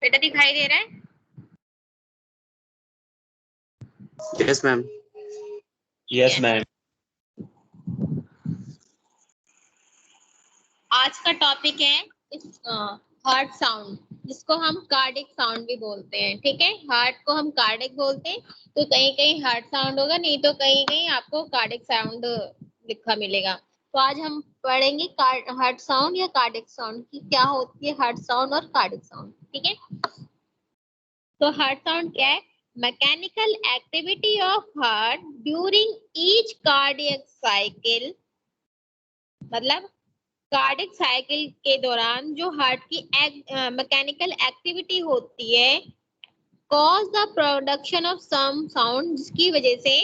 बेटा दिखाई दे रहा है? Yes ma'am. Yes ma'am. आज का टॉपिक है हार्ट साउंड, जिसको हम कार्डिक साउंड भी बोलते हैं। ठीक है, हार्ट को हम कार्डिक बोलते हैं, तो कहीं कहीं हार्ट साउंड होगा, नहीं तो कहीं कहीं आपको कार्डिक साउंड लिखा मिलेगा। तो आज हम पढ़ेंगे हार्ट साउंड या कार्डिक साउंड की क्या होती है, हार्ट साउंड और कार्डिक साउंड। ठीक है, तो हार्ट साउंड क्या है? Mechanical activity of heart during each cardiac cycle, मतलब कार्डिक साइकिल के दौरान जो हार्ट की मैकेनिकल एक्टिविटी होती है, cause the production of some sound, जिसकी वजह से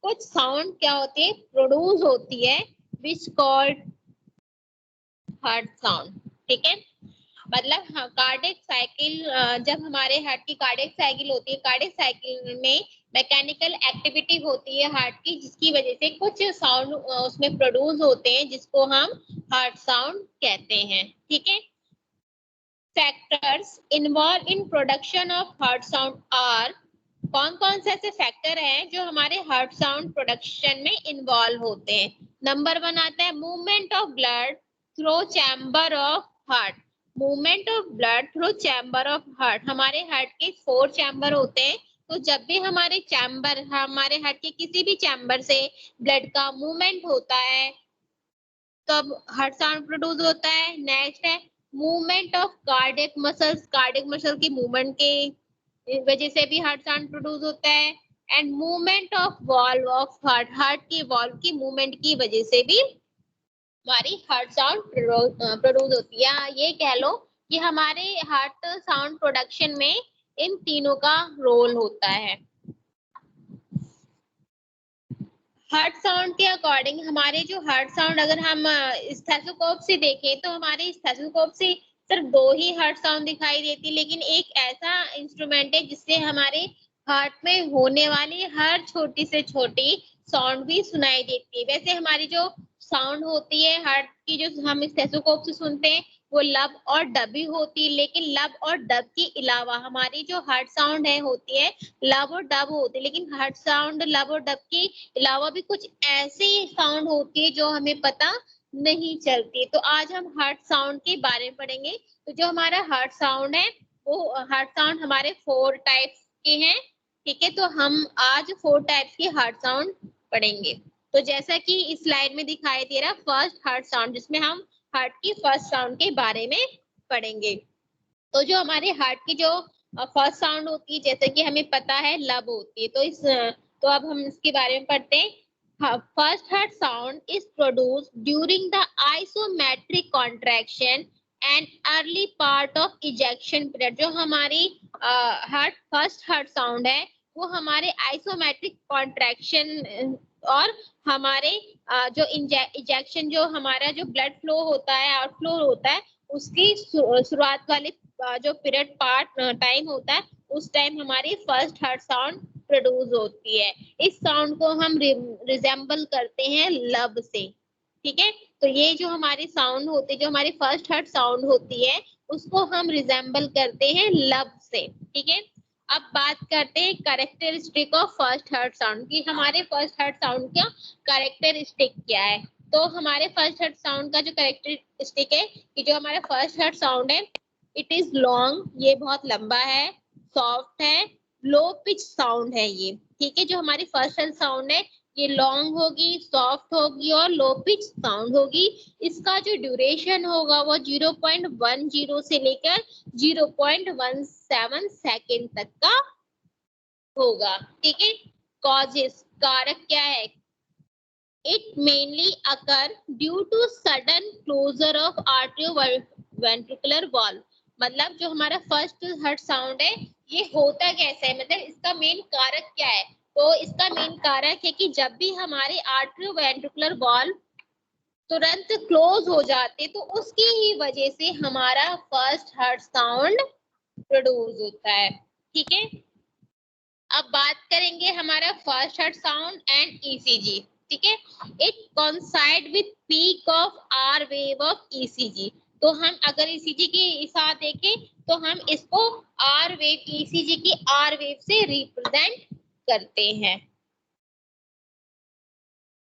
कुछ साउंड क्या होती है, प्रोड्यूस होती है, विच कॉल्ड हार्ट साउंड। ठीक है, मतलब कार्डिक साइकिल, जब हमारे हार्ट की कार्डिक साइकिल होती है, कार्डिक साइकिल में मैकेनिकल एक्टिविटी होती है हार्ट की, जिसकी वजह से कुछ साउंड उसमें प्रोड्यूस होते हैं, जिसको हम हार्ट साउंड कहते हैं। ठीक है, factors involve in production of heart sound are, कौन कौन से ऐसे फैक्टर हैं जो हमारे हार्ट साउंड प्रोडक्शन में इन्वॉल्व होते हैं। नंबर 1 आता है movement of blood through chamber of heart. Movement of blood through chamber of heart, हमारे हार्ट के 4 चैम्बर होते हैं, तो जब भी हमारे हार्ट के किसी भी चैम्बर से ब्लड का मूवमेंट होता है तब हार्ट साउंड प्रोड्यूस होता है। नेक्स्ट है movement of cardiac muscles, cardiac muscle की मूवमेंट के वजह से भी हार्ट साउंड प्रोड्यूस होता है। And movement of valve of heart, heart की वॉल्व की मूवमेंट की वजह से भी हमारी हार्ट साउंड प्रोड्यूस होती है। ये कह लो कि हमारे हार्ट साउंड प्रोडक्शन में इन तीनों का रोल होता है। हार्ट साउंड के अकॉर्डिंग हमारे जो हार्ट साउंड, अगर हम स्टेथोस्कोप से देखें तो हमारे स्टेथोस्कोप से सिर्फ 2 ही हार्ट साउंड दिखाई देती, लेकिन एक ऐसा इंस्ट्रूमेंट है जिससे हमारे हार्ट में होने वाली हर छोटी से छोटी साउंड भी सुनाई देती है। वैसे हमारी जो साउंड होती है हार्ट की, जो हम स्टेथोस्कोप से सुनते हैं, वो लब और डब ही होती है, लेकिन लब और डब के अलावा हमारी जो हार्ट साउंड है होती है लब और डब होती है, लेकिन हार्ट साउंड लब और डब के अलावा भी कुछ ऐसी साउंड होती है जो हमें पता नहीं चलती। तो आज हम हार्ट साउंड के बारे में पढ़ेंगे। तो जो हमारा हार्ट साउंड है, वो हार्ट साउंड हमारे 4 टाइप्स के हैं। ठीक है, तो हम आज 4 टाइप्स के हार्ट साउंड पढ़ेंगे। तो जैसा कि इस स्लाइड में दिखाई दे रहा फर्स्ट हार्ट साउंड, जिसमें हम हार्ट की फर्स्ट साउंड के बारे में पढ़ेंगे। तो जो हमारे हार्ट की जो फर्स्ट साउंड होती है, जैसे कि हमें पता है लब होती है, तो अब हम इसके बारे में पढ़ते हैं। First heart sound is produce during the isometric contraction and early part of ejection period. जो हमारी फर्स्ट हार्ट साउंड है, वो हमारे आइसोमेट्रिक कॉन्ट्रैक्शन और हमारे जो इजेक्शन, जो हमारा जो ब्लड फ्लो होता है, आउटफ्लो होता है, उसकी शुरुआत वाले जो पीरियड टाइम होता है, उस टाइम हमारी फर्स्ट हार्ट साउंड प्रोड्यूस होती है। इस साउंड को हम रिजेंबल करते हैं लब से। ठीक है, तो ये जो हमारी साउंड होती है, जो हमारी फर्स्ट हार्ट साउंड होती है, उसको हम रिजेंबल करते हैं लब से। ठीक है, अब बात करते हैं characteristic of first heart sound की, हमारे फर्स्ट हार्ट साउंड का कैरेक्टरिस्टिक क्या है। तो हमारे फर्स्ट हार्ट साउंड का जो कैरेक्टरिस्टिक है कि जो हमारा फर्स्ट हार्ट साउंड है, इट इज लॉन्ग, ये बहुत लंबा है, सॉफ्ट है, लो पिच साउंड है ये। ठीक है, जो हमारी फर्स्ट हार्ट साउंड है ये लॉन्ग होगी, सॉफ्ट होगी और लो पिच साउंड होगी। इसका जो ड्यूरेशन होगा वो 0.10 से लेकर 0.17 सेकेंड तक का होगा। ठीक है, कॉजेस, कारक क्या है? It mainly occur due to sudden closure of arterioventricular valve। मतलब जो हमारा फर्स्ट हार्ट साउंड है ये होता कैसा है, मतलब इसका मेन कारक क्या है? तो इसका मेन कारक है कि जब भी हमारे आर्टरियोवेंट्रिकुलर वाल्व तुरंत क्लोज हो जाते, तो उसकी ही वजह से हमारा फर्स्ट हार्ट साउंड प्रोड्यूस होता है। ठीक है, अब बात करेंगे हमारा first heart sound and ECG. ठीक है, it coincide with peak of R wave of ECG. तो हम अगर ईसीजी के साथ देखें तो हम इसको आर वेव, ईसीजी की आर वेव से रिप्रेजेंट करते हैं।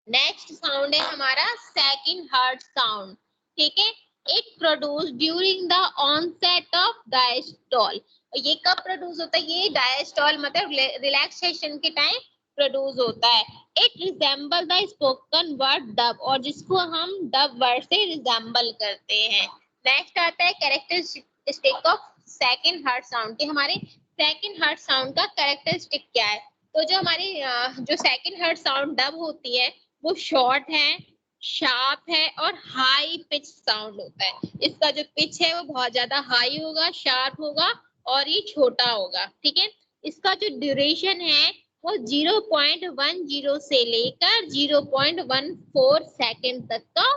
नेक्स्ट साउंड है हमारा सेकंड हार्ट साउंड, ठीक है। It produce during the onset of diastole. ये कब प्रोड्यूस होता है? ये डायस्टॉल मतलब रिलैक्सेशन के टाइम प्रोड्यूस होता है। It resemble the spoken word dub, और जिसको हम डब वर्ड से रिजेंबल करते हैं। नेक्स्ट आता है characteristic of second heart sound, कि हमारे सेकंड हार्ट साउंड का कैरेक्टरिस्टिक क्या है। तो जो हमारी जो सेकंड हार्ट साउंड डब होती है वो शॉर्ट है, शार्प है और हाई पिच साउंड होता है। इसका जो पिच है वो बहुत ज्यादा हाई होगा, शार्प होगा और ये छोटा होगा, ठीक है। इसका जो ड्यूरेशन है वो 0.10 से लेकर 0.14 सेकेंड तक का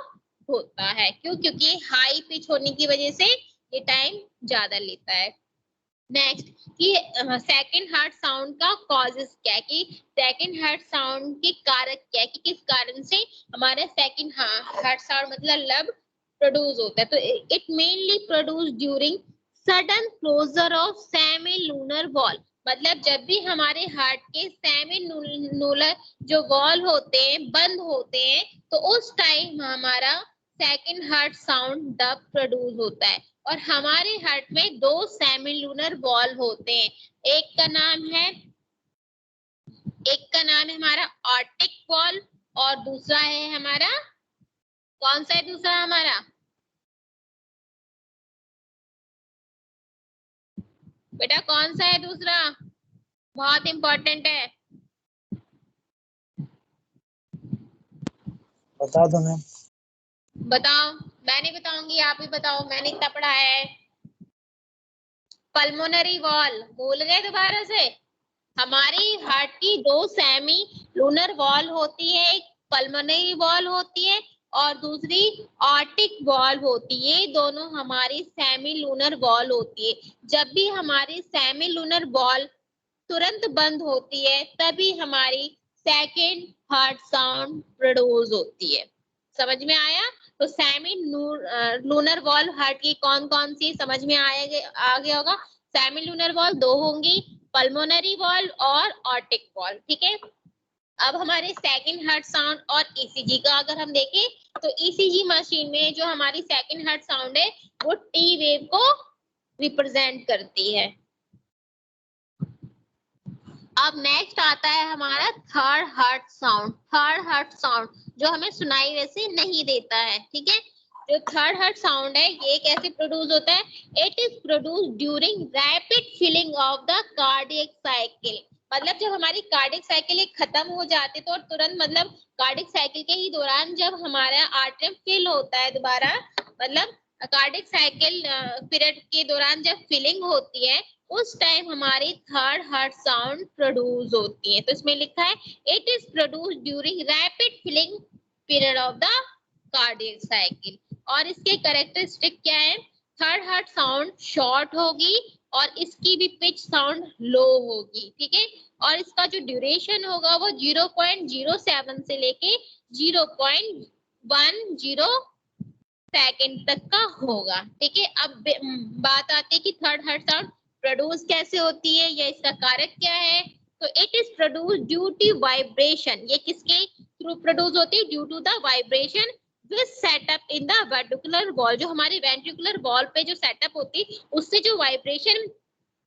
होता है। क्यों? क्योंकि हाई पिच होने की वजह से ये टाइम ज्यादा लेता है। नेक्स्ट कि सेकंड हार्ट साउंड का कॉजेस क्या है, कि सेकंड हार्ट साउंड के कारक क्या है, कि किस कारण से हमारा सेकंड हार्ट साउंड मतलब लब प्रोड्यूस होता है। तो it mainly produce during sudden closure of semilunar valve, मतलब जब भी हमारे हार्ट के सेमी लूनर जो वॉल होते हैं बंद होते हैं तो उस टाइम हमारा second heart sound dub produce होता है। और हमारे हार्ट में दो सेमी लूनर वॉल होते हैं, एक का नाम है हमारा ऑर्टिक वॉल और दूसरा है हमारा, कौन सा है दूसरा हमारा? बेटा कौन सा है दूसरा? बहुत इंपॉर्टेंट है, बता दो मैम। बताओ। मैं नहीं बताऊंगी, आप ही बताओ, मैंने इतना पढ़ा है। पल्मोनरी वॉल भूल गए दोबारा से? हमारी हार्ट की दो सेमी लूनर वॉल होती है, एक पल्मोनरी वॉल होती है और दूसरी ऑर्टिक वॉल होती है। ये दोनों हमारी सेमी लूनर वॉल होती है। जब भी हमारी सेमी लूनर वॉल तुरंत बंद होती है तभी हमारी सेकंड हार्ट साउंड प्रोड्यूस होती है। समझ में आया? तो सेमी लूनर वॉल हार्ट की कौन कौन सी समझ में आ गया होगा? सेमी लूनर वॉल दो होंगी, पल्मोनरी वॉल और ऑर्टिक वॉल, ठीक है। अब हमारे सेकंड हार्ट साउंड और ईसीजी का अगर हम देखें तो ईसीजी मशीन में जो हमारी सेकंड हार्ट साउंड है वो टी वेव को रिप्रेजेंट करती है। अब नेक्स्ट आता है हमारा third heart sound. Third heart sound जो हमें सुनाई वैसे नहीं देता है, ठीक है। जो थर्ड हार्ट साउंड है ये कैसे प्रोड्यूस होता है? It is produce during rapid filling of the cardiac cycle, मतलब जब हमारी कार्डियक साइकिल एक खत्म हो जाती है तो तुरंत मतलब कार्डियक साइकिल के ही दौरान जब हमारा आर्टरी फिल होता है दोबारा, मतलब कार्डियक साइकिल पीरियड के दौरान जब फिलिंग होती है उस टाइम हमारी थर्ड हार्ट साउंड प्रोड्यूस होती है। तो इसमें लिखा है it is produce during rapid filling period of the cardiac cycle. और इसके कैरेक्टरिस्टिक क्या है? थर्ड हार्ट साउंड शॉर्ट होगी और इसकी भी पिच साउंड लो होगी, ठीक है। और इसका जो ड्यूरेशन होगा वो 0.07 से लेके 0.10 सेकेंड तक का होगा, ठीक है। अब बात आती है कि थर्ड हार्ट साउंड प्रोड्यूस कैसे होती है या इसका कारक क्या है? तो it is produce due to vibration. ये किसके थ्रू प्रोड्यूस होती है? ड्यू टू द वाइब्रेशन जो setup in the ventricular wall, जो हमारी वेंट्रिकुलर वॉल पे जो सेटअप होती है उससे जो वाइब्रेशन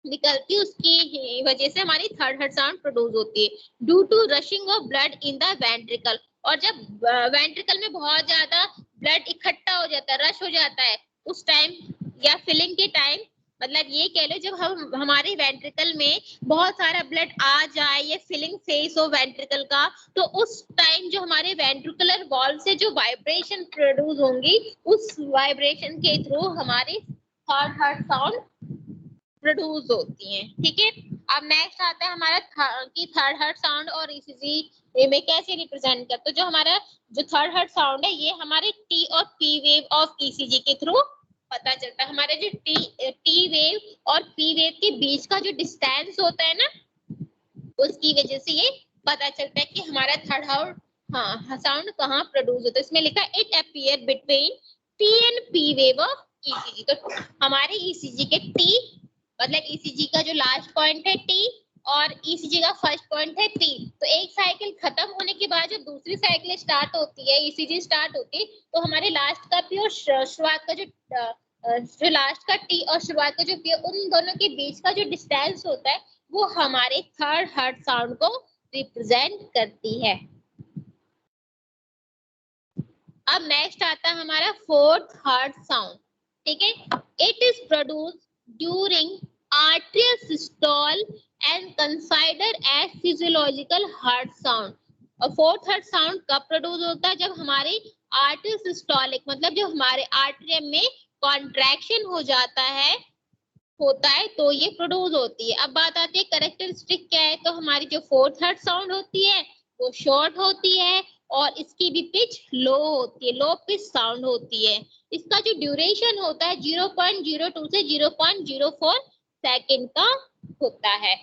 निकलती है उसकी वजह से हमारी थर्ड हार्ट साउंड प्रोड्यूस होती है। Due to rushing of blood in the ventricle, और जब वेंट्रिकल में बहुत ज्यादा ब्लड इकट्ठा हो जाता है, रश हो जाता है उस टाइम, या फिलिंग के टाइम, मतलब ये कह लो जब हम हमारे वेंट्रिकल में बहुत सारा ब्लड आ जाए या फिलिंग फेस हो वेंट्रिकल का, तो उस टाइम जो हमारे वेंट्रिकुलर वॉल से जो वाइब्रेशन प्रोड्यूस होंगी उस वाइब्रेशन के थ्रू हमारी थर्ड हार्ट साउंड प्रोड्यूस होती हैं, ठीक है। अब नेक्स्ट आता है हमारा कि थर्ड हार्ट साउंड और ईसीजी में कैसे रिप्रेजेंट करते हैं। जो हमारा जो थर्ड हार्ट साउंड है ये हमारे टी और पी वेव ऑफ ईसीजी के थ्रू पता चलता है। हमारे जो टी वेव और पी वेव के बीच का जो डिस्टेंस होता है ना उसकी वजह से ये पता चलता है कि हमारा थर्ड हार्ट साउंड कहाँ प्रोड्यूस होता है। इसमें लिखा है it appear between T and P wave of ECG. तो हमारे ईसीजी के टी मतलब ईसीजी का जो लास्ट पॉइंट है टी और ईसीजी का फर्स्ट पॉइंट है पी। तो एक साइकिल खत्म होने के बाद जो दूसरी साइकिल स्टार्ट होती है, ईसीजी स्टार्ट होती है, तो हमारे लास्ट का पी और शुरुआत का जो लास्ट का टी और शुरुआत का जो पी, उन दोनों के बीच का जो डिस्टेंस होता है वो हमारे थर्ड हार्ट साउंड को रिप्रेजेंट करती है। अब नेक्स्ट आता है हमारा फोर्थ हार्ट साउंड, ठीक है। It is produced during atrial systole and considered as physiological heart sound. और फोर्थ हार्ट साउंड कब प्रोड्यूस होता है? जब हमारे आर्टियल सिस्टोलिक मतलब जो हमारे आर्टरियम में कॉन्ट्रैक्शन हो जाता है होता है तो ये प्रोड्यूस होती है। अब बात आती है कैरेक्टरिस्टिक क्या है, तो हमारी जो फोर्थ हार्ट साउंड होती है वो शॉर्ट होती है और इसकी भी पिच लो होती है, लो पिच साउंड होती है। इसका जो ड्यूरेशन होता है 0.02 से 0.04 सेकंड का होता है।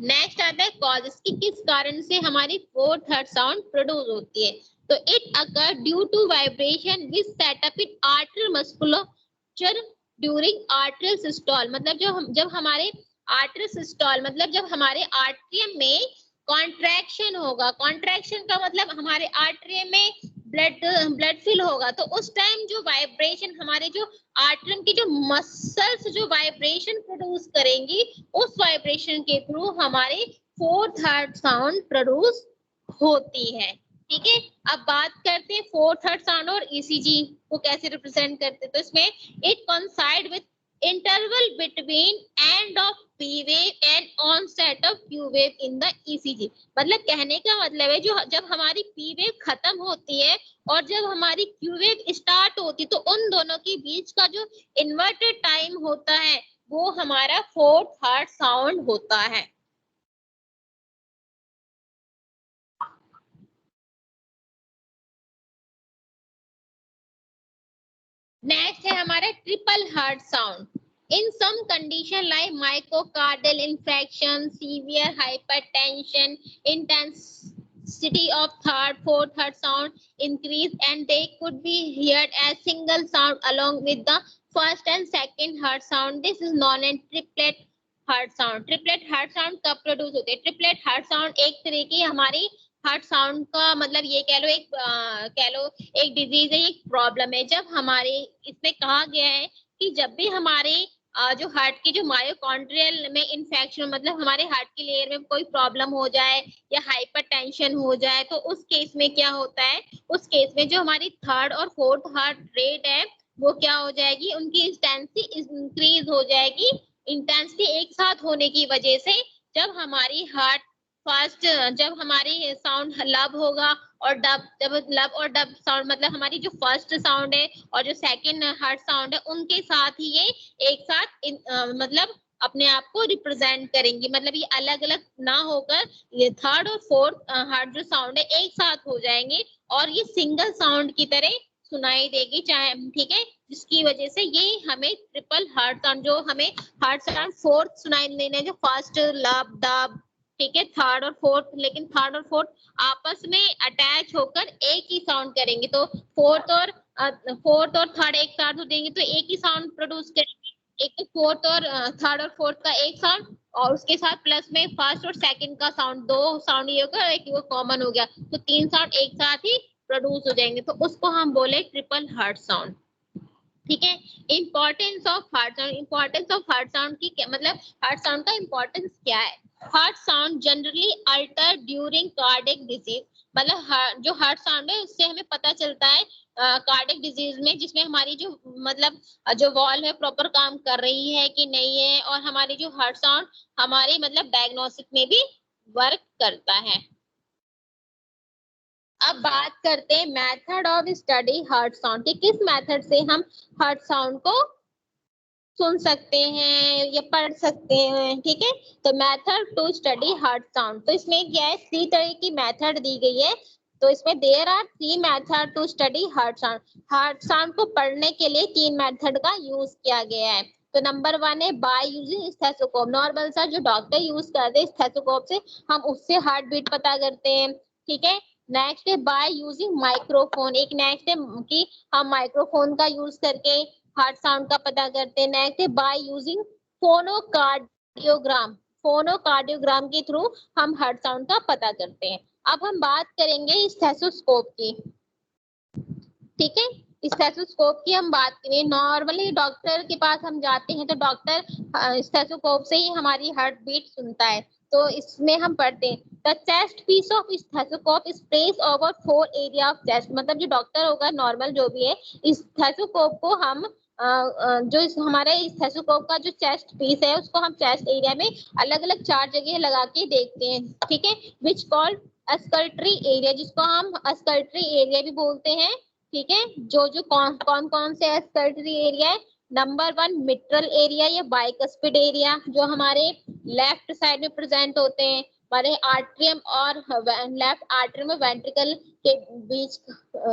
नेक्स्ट आता है कॉजेस की किस कारण से हमारी फोर्थ हार्ट साउंड प्रोड्यूस होती है। तो it occur due to vibration which set up in artery muscular during arterial systole. मतलब जब हमारे आर्टरी सिस्टोल मतलब जब हमारे आर्टरियम में कॉन्ट्रैक्शन होगा, कॉन्ट्रैक्शन का मतलब हमारे आर्टरियम में ब्लड फिल होगा, तो उस टाइम जो वाइब्रेशन हमारे जो आर्टरियम की जो मसल्स जो वाइब्रेशन प्रोड्यूस करेंगी उस वाइब्रेशन के थ्रू हमारे फोर्थ हार्ट साउंड प्रोड्यूस होती है, ठीक है। अब बात करते हैं फोर्थ हार्ट साउंड और ईसीजी को कैसे रिप्रेजेंट करते हैं। तो इसमें it coincide with interval between end of P wave and onset of Q wave in the ECG. मतलब कहने का मतलब है जो जब हमारी पी वेव खत्म होती है और जब हमारी क्यू वेव स्टार्ट होती है तो उन दोनों के बीच का जो इन्वर्टेड टाइम होता है वो हमारा फोर्थ हार्ट साउंड होता है। नेक्स्ट है हमारा triple heart sound. In some condition like myocardial infarction, severe hypertension, intensity of third, fourth heart sound increase and they could be heard as single sound along with the first and second heart sound. This is known as triplet heart sound. Triplet heart sound कब produce होते हैं? Triplet heart sound एक तरह की हमारी heart sound का मतलब ये कह लो एक डिजीज है, एक प्रॉब्लम है। जब हमारे इसमें कहा गया है कि जब भी हमारे जो हार्ट की जो मायोकॉन्ड्रियल में इन्फेक्शन मतलब हमारे हार्ट की लेयर में कोई प्रॉब्लम हो जाए या हाइपरटेंशन हो जाए तो उस केस में क्या होता है, उस केस में जो हमारी थर्ड और फोर्थ हार्ट रेट है वो क्या हो जाएगी, उनकी इंटेंसिटी इंक्रीज हो जाएगी। इंटेंसिटी एक साथ होने की वजह से जब हमारी हार्ट फर्स्ट जब हमारी साउंड लब होगा और डब, जब लब और डब साउंड मतलब हमारी जो फर्स्ट साउंड है और जो सेकंड हार्ट साउंड है उनके साथ ही ये एक साथ मतलब अपने आप को रिप्रेजेंट करेंगी। मतलब ये अलग अलग ना होकर ये थर्ड और फोर्थ हार्ट जो साउंड है एक साथ हो जाएंगे और ये सिंगल साउंड की तरह सुनाई देगी चाहे, ठीक है। जिसकी वजह से ये हमें ट्रिपल हार्ट साउंड जो हमें हार्ट साउंड फोर्थ सुनाई देने जो फर्स्ट लब डब, ठीक है, थर्ड और फोर्थ, लेकिन थर्ड और फोर्थ आपस में अटैच होकर एक ही साउंड करेंगे। तो फोर्थ और थर्ड एक साथ हो देंगे तो एक ही साउंड प्रोड्यूस करेंगे। एक तो फोर्थ और थर्ड और फोर्थ का एक साउंड और उसके साथ प्लस में फर्स्ट और सेकंड का साउंड, दो साउंड ये होगा, एक वो कॉमन हो गया तो तीन साउंड एक साथ ही प्रोड्यूस हो जाएंगे। तो उसको हम बोले ट्रिपल हार्ट साउंड, ठीक है। Importance of heart sound, importance of heart sound की मतलब हार्ट साउंड का इंपॉर्टेंस क्या है। Heart sound generally alter during cardiac disease. मतलब जो हार्ट साउंड है उससे हमें पता चलता है कार्डियक डिजीज में जिसमें हमारी जो मतलब जो वॉल्व है प्रॉपर काम कर रही है कि नहीं है और हमारी जो हार्ट साउंड हमारी मतलब डायग्नोसिस में भी वर्क करता है। अब बात करते हैं method of study heart sound कि किस मेथड से हम हार्ट साउंड को सुन सकते हैं या पढ़ सकते हैं, ठीक है। तो method to study heart sound, तो इसमें क्या है 3 तरह की मेथड दी गई है। तो इसमें there are 3 method to study heart sound. Heart sound को पढ़ने के लिए 3 मेथड का यूज किया गया है। तो नंबर 1 है बाय यूजिंग स्टेथोस्कोप। नॉर्मल सा जो डॉक्टर यूज करते हैं स्टेथोस्कोप से हम उससे हार्ट बीट पता करते हैं, ठीक है। नेक्स्ट है बाय यूजिंग माइक्रोफोन, एक नेक्स्ट है कि हम माइक्रोफोन का यूज करके हार्ट साउंड का पता करते हैं। नेक्स्ट है बाय यूजिंग फोनोकार्डियोग्राम, फोनोकार्डियोग्राम के थ्रू हम हार्ट साउंड का पता करते हैं। अब हम बात करेंगे स्टेथोस्कोप की, ठीक है। स्टेथोस्कोप की हम बात करें, नॉर्मली डॉक्टर के पास हम जाते हैं तो डॉक्टर स्टेथोस्कोप से ही हमारी हार्ट बीट सुनता है। तो इसमें हम पढ़ते हैं the chest piece of stethoscope is placed over 4 area of chest, मतलब जो डॉक्टर होगा नॉर्मल जो भी है, इस स्टेथोस्कोप को हम जो हमारे स्टेथोस्कोप का जो चेस्ट पीस है उसको हम चेस्ट एरिया में अलग अलग 4 जगह लगा के देखते हैं, ठीक है। विच कॉल्ड अस्कल्टरी एरिया, जिसको हम अस्कल्टरी एरिया भी बोलते हैं, ठीक है। जो कौन कौन से अस्कल्टरी एरिया है, नंबर 1 मिट्रल एरिया या बाइकस्पिड एरिया, जो हमारे लेफ्ट साइड में प्रेजेंट होते हैं, हमारे आर्ट्रियम और लेफ्ट आर्ट्रियम और वेंट्रिकल के बीच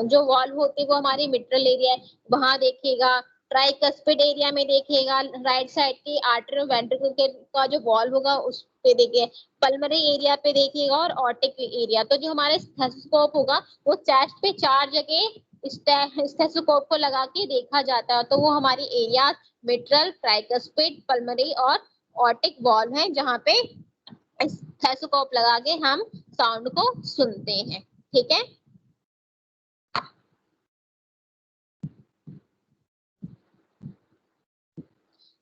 जो वॉल्व होती है वो हमारी मिट्रल एरिया है, वहां देखिएगा। ट्राइकस्पिड एरिया में देखिएगा राइट साइड की आर्ट्रियम वेंट्रिकल का जो वॉल्व होगा उस पे देखिए, पल्मरी एरिया पे देखिएगा और ऑर्टिक एरिया। तो जो हमारे स्टेथोस्कोप होगा वो चेस्ट पे 4 जगह स्टेथोस्कोप को लगा के देखा जाता है। तो वो हमारी एरिया मिट्रल, ट्राइकस्पिड, पल्मरी और ऑर्टिक वॉल्व है, जहाँ पे स्टेथोस्कोप लगा के हम साउंड को सुनते हैं, ठीक है।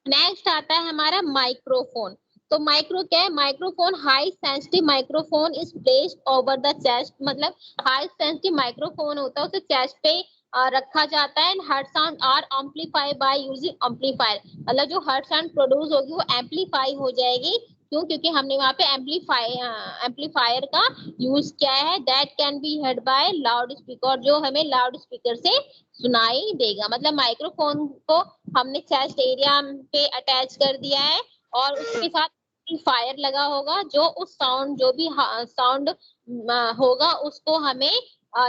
नेक्स्ट आता है हमारा माइक्रोफोन। तो माइक्रो क्या है, microphone high sensitive microphone is placed over the chest, मतलब हाई सेंसिटिव माइक्रोफोन होता है उसे चेस्ट पे रखा जाता है। Heart sound are amplified by using amplifier, मतलब जो हार्ट साउंड प्रोड्यूस होगी वो एम्पलीफाई हो जाएगी, क्यों, क्योंकि हमने वहाँ पे एम्पलीफायर का यूज किया है। That can be heard by loud speaker, जो हमें लाउड स्पीकर से सुनाई देगा। मतलब माइक्रोफोन को हमने चेस्ट एरिया पे अटैच कर दिया है और उसके साथ फायर लगा होगा, जो उस साउंड जो भी साउंड होगा उसको हमें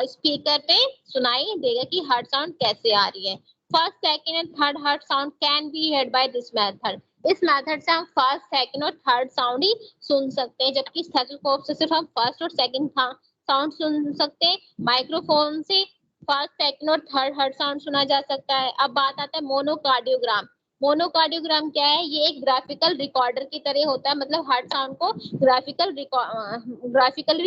स्पीकर पे सुनाई देगा कि हार्ट साउंड कैसे आ रही है। First, second and third heart sound can be heard by this method, इस मेथड से हम फर्स्ट, सेकंड और थर्ड साउंड ही सुन सकते हैं, जबकि स्टेथोस्कोप से सिर्फ हम फर्स्ट और सेकंड साउंड सुन सकते हैं। माइक्रोफोन से फर्स्ट, सेकंड और थर्ड हार्ट साउंड सुना जा सकता है। अब बात आता है मोनोकार्डियोग्राम। मोनोकार्डियोग्राम क्या है, ये एक ग्राफिकल रिकॉर्डर की तरह होता है, मतलब हार्ट साउंड को ग्राफिकली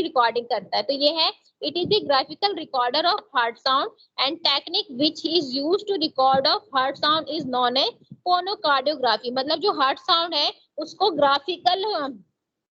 रिकॉर्डिंग करता है। तो ये है, it is the graphical recorder of heart sound and technique which is used to record of heart sound is known as phonocardiography, मतलब जो हार्ट साउंड है उसको ग्राफिकल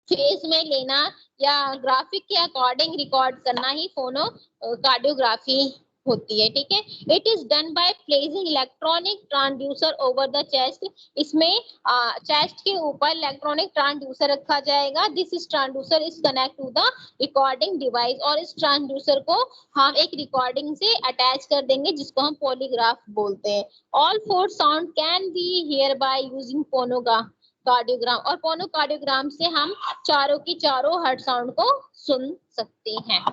फेज में लेना या ग्राफिक के अकॉर्डिंग रिकॉर्ड करना ही फोनोकार्डियोग्राफी होती है, ठीक है। It is done by placing electronic transducer over the chest, इसमें चेस्ट के ऊपर इलेक्ट्रॉनिक ट्रांसड्यूसर रखा जाएगा। This transducer is connect to the recording device, और इस ट्रांसड्यूसर को हम एक रिकॉर्डिंग से अटैच कर देंगे जिसको हम पॉलीग्राफ बोलते हैं। All 4 sound can be hear by using phonocardiogram, और फोनोकार्डियोग्राम से हम चारों की चारों हार्ट साउंड को सुन सकते हैं।